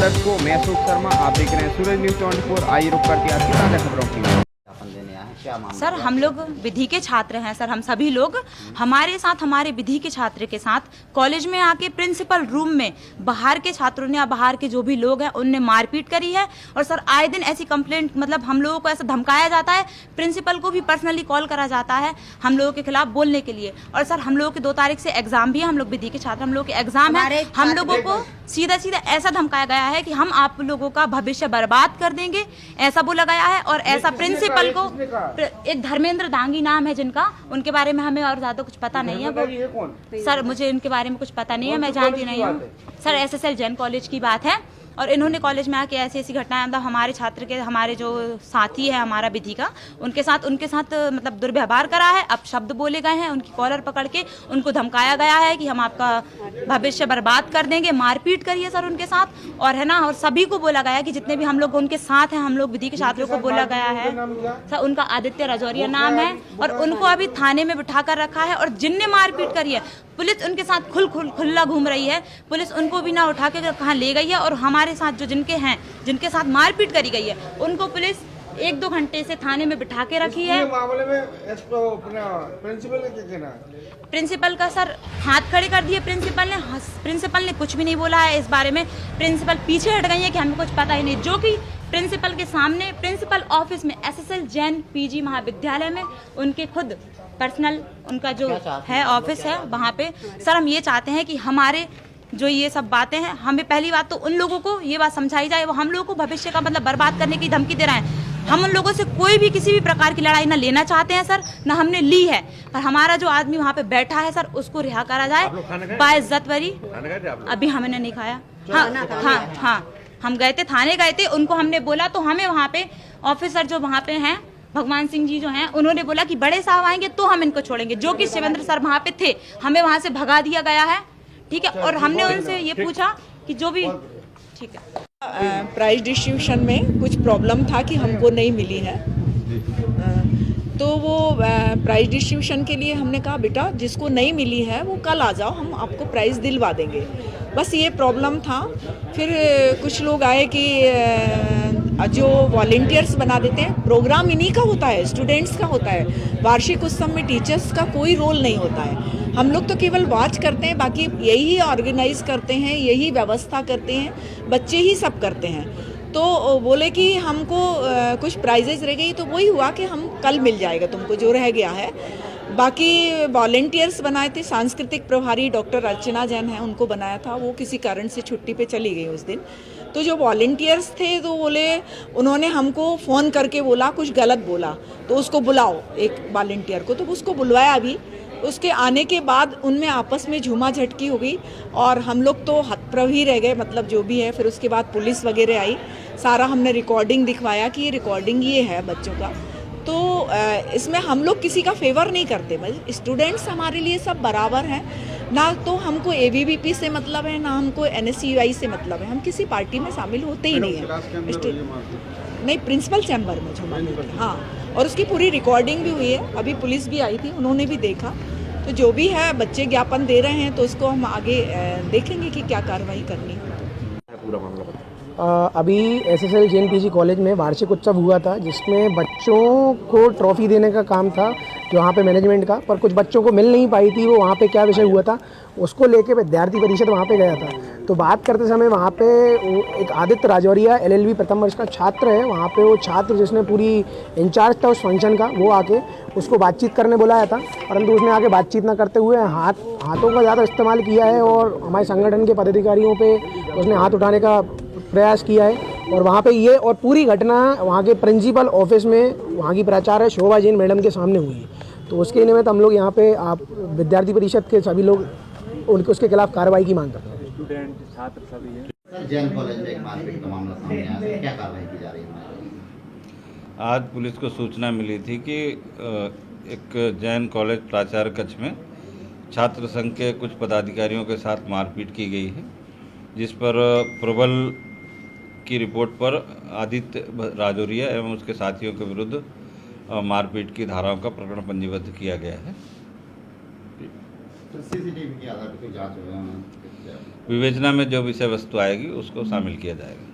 दर्शकों, मैं अशोक शर्मा, आप देख रहे हैं सूरज न्यूज 24। आइए रुक करते हैं आज की ताज़ा खबरों की। सर, हम लोग विधि के छात्र हैं सर, हम सभी लोग हमारे साथ, हमारे विधि के छात्र के साथ कॉलेज में आके प्रिंसिपल रूम में बाहर के छात्रों ने या बाहर के जो भी लोग हैं उनने मारपीट करी है। और सर आए दिन ऐसी कंप्लेंट, मतलब हम लोगों को ऐसा धमकाया जाता है, प्रिंसिपल को भी पर्सनली कॉल करा जाता है हम लोगों के खिलाफ बोलने के लिए। और सर हम लोगों के 2 तारीख से एग्जाम भी है, हम लोग विधि के छात्र, हम लोग के एग्जाम है। हम लोगों को सीधा सीधा ऐसा धमकाया गया है कि हम आप लोगों का भविष्य बर्बाद कर देंगे, ऐसा बोला गया है। और ऐसा प्रिंसिपल को, एक धर्मेंद्र दांगी नाम है जिनका, उनके बारे में हमें और ज्यादा कुछ पता नहीं है। वो सर मुझे इनके बारे में कुछ पता नहीं है, मैं जानती नहीं हूँ सर। SSL जैन कॉलेज की बात है। और इन्होंने कॉलेज में आके ऐसी ऐसी घटनाएं, मतलब हमारे छात्र के, हमारे जो साथी है हमारा विधि का, उनके साथ मतलब दुर्व्यवहार करा है, अपशब्द बोले गए हैं, उनकी कॉलर पकड़ के उनको धमकाया गया है कि हम आपका भविष्य बर्बाद कर देंगे, मारपीट करिए सर उनके साथ। और है ना, और सभी को बोला गया है कि जितने भी हम लोग उनके साथ हैं, हम लोग विधि के छात्रों को बोला गया है सर, उनका आदित्य राजौरिया नाम है, और उनको अभी थाने में बिठा कर रखा है। और जिनने मारपीट करी है, पुलिस उनके साथ खुल्ला घूम रही है, पुलिस उनको भी ना उठा के कहाँ ले गई है। और हमारे साथ जो जिनके साथ मारपीट करी गई है, उनको पुलिस 1-2 घंटे से थाने में बिठा के रखी है। मामले में प्रिंसिपल का क्या कहना है? प्रिंसिपल का सर हाथ खड़े कर दिए प्रिंसिपल ने कुछ भी नहीं बोला है इस बारे में। प्रिंसिपल पीछे हट गई है कि हमें कुछ पता ही नहीं, जो कि प्रिंसिपल के सामने, प्रिंसिपल ऑफिस में, SSL जैन PG महाविद्यालय में उनके खुद पर्सनल उनका जो है ऑफिस है, वहाँ पे सर हम ये चाहते हैं कि हमारे जो ये सब बातें हैं, हमें पहली बात तो उन लोगों को ये बात समझाई जाए, वो हम लोगों को भविष्य का मतलब बर्बाद करने की धमकी दे रहे हैं। हम उन लोगों से कोई भी किसी भी प्रकार की लड़ाई ना लेना चाहते हैं सर, ना हमने ली है। पर हमारा जो आदमी वहाँ पे बैठा है सर, उसको रिहा करा जाए बाइज्जत वरी। अभी हमने नहीं खाया। हाँ, हम गए थे, थाने गए थे, उनको हमने बोला तो हमें वहाँ पे ऑफिसर जो वहाँ पे हैं, भगवान सिंह जी जो हैं, उन्होंने बोला कि बड़े साहब आएंगे तो हम इनको छोड़ेंगे, जो कि शिवेंद्र सर वहाँ पे थे, हमें वहाँ से भगा दिया गया है। ठीक है, और हमने उनसे ये पूछा कि जो भी ठीक है, प्राइज डिस्ट्रीब्यूशन में कुछ प्रॉब्लम था कि हमको नहीं मिली है, तो वो प्राइज डिस्ट्रीब्यूशन के लिए हमने कहा बेटा जिसको नहीं मिली है वो कल आ जाओ, हम आपको प्राइज़ दिलवा देंगे, बस ये प्रॉब्लम था। फिर कुछ लोग आए कि जो वॉलेंटियर्स बना देते हैं, प्रोग्राम इन्हीं का होता है, स्टूडेंट्स का होता है, वार्षिक उत्सव में टीचर्स का कोई रोल नहीं होता है, हम लोग तो केवल वॉच करते हैं, बाकी यही ऑर्गेनाइज करते हैं, यही व्यवस्था करते हैं, बच्चे ही सब करते हैं। तो बोले कि हमको कुछ प्राइजेस रह गई, तो वही हुआ कि हम कल मिल जाएगा तुमको जो रह गया है। बाकी वॉलेंटियर्स बनाए थे, सांस्कृतिक प्रभारी डॉक्टर अर्चना जैन हैं, उनको बनाया था, वो किसी कारण से छुट्टी पे चली गई उस दिन। तो जो वॉलेंटियर्स थे तो बोले, उन्होंने हमको फ़ोन करके बोला कुछ गलत बोला, तो उसको बुलाओ एक वॉलेंटियर को, तो उसको बुलवाया अभी। उसके आने के बाद उनमें आपस में झूमा झटकी हो गई और हम लोग तो हतप्रभ ही रह गए, मतलब जो भी है। फिर उसके बाद पुलिस वगैरह आई, सारा हमने रिकॉर्डिंग दिखवाया कि ये रिकॉर्डिंग ये है बच्चों का। तो इसमें हम लोग किसी का फेवर नहीं करते, बस स्टूडेंट्स हमारे लिए सब बराबर हैं, ना तो हमको ABVP से मतलब है, ना हमको NSCUI से मतलब है, हम किसी पार्टी में शामिल होते ही नहीं है। नहीं, प्रिंसिपल चैम्बर में जो मांगे, हाँ, और उसकी पूरी रिकॉर्डिंग भी हुई है, अभी पुलिस भी आई थी, उन्होंने भी देखा। तो जो भी है, बच्चे ज्ञापन दे रहे हैं, तो उसको हम आगे देखेंगे कि क्या कार्रवाई करनी है। पूरा मामला बताओ। अभी SSL जैन PG कॉलेज में वार्षिक उत्सव हुआ था, जिसमें बच्चों को ट्रॉफी देने का काम था जो वहाँ पे मैनेजमेंट का, पर कुछ बच्चों को मिल नहीं पाई थी। वो वहाँ पे क्या विषय हुआ था उसको लेके विद्यार्थी परिषद वहाँ पे गया था। तो बात करते समय वहाँ पे एक आदित्य राजौरिया LLB प्रथम वर्ष का छात्र है, वहाँ पे वो छात्र जिसने पूरी इंचार्ज था उस फंक्शन का, वो आके उसको बातचीत करने बुलाया था, परंतु उसने आके बातचीत ना करते हुए हाथों का ज़्यादा इस्तेमाल किया है और हमारे संगठन के पदाधिकारियों पे उसने हाथ उठाने का प्रयास किया है। और वहाँ पे ये और पूरी घटना वहाँ के प्रिंसिपल ऑफिस में वहाँ की प्राचार्य शोभा जैन मैडम के सामने हुई है। तो उसके निमित्त हम लोग यहाँ पे आप विद्यार्थी परिषद के सभी लोग उसके खिलाफ कार्रवाई की मांग करते हैं। स्टूडेंट छात्र सभी हैं। जैन कॉलेज में एक मारपीट का मामला सामने आया है, क्या कार्रवाई की जा रही है? आज पुलिस को सूचना मिली थी कि एक जैन कॉलेज प्राचार्य कक्ष में छात्र संघ के कुछ पदाधिकारियों के साथ मारपीट की गई है, जिस पर प्रबल की रिपोर्ट पर आदित्य राजौरिया एवं उसके साथियों के विरुद्ध मारपीट की धाराओं का प्रकरण पंजीबद्ध किया गया है। CCTV के आधार पर जांच विवेचना में जो विषय वस्तु आएगी उसको शामिल किया जाएगा।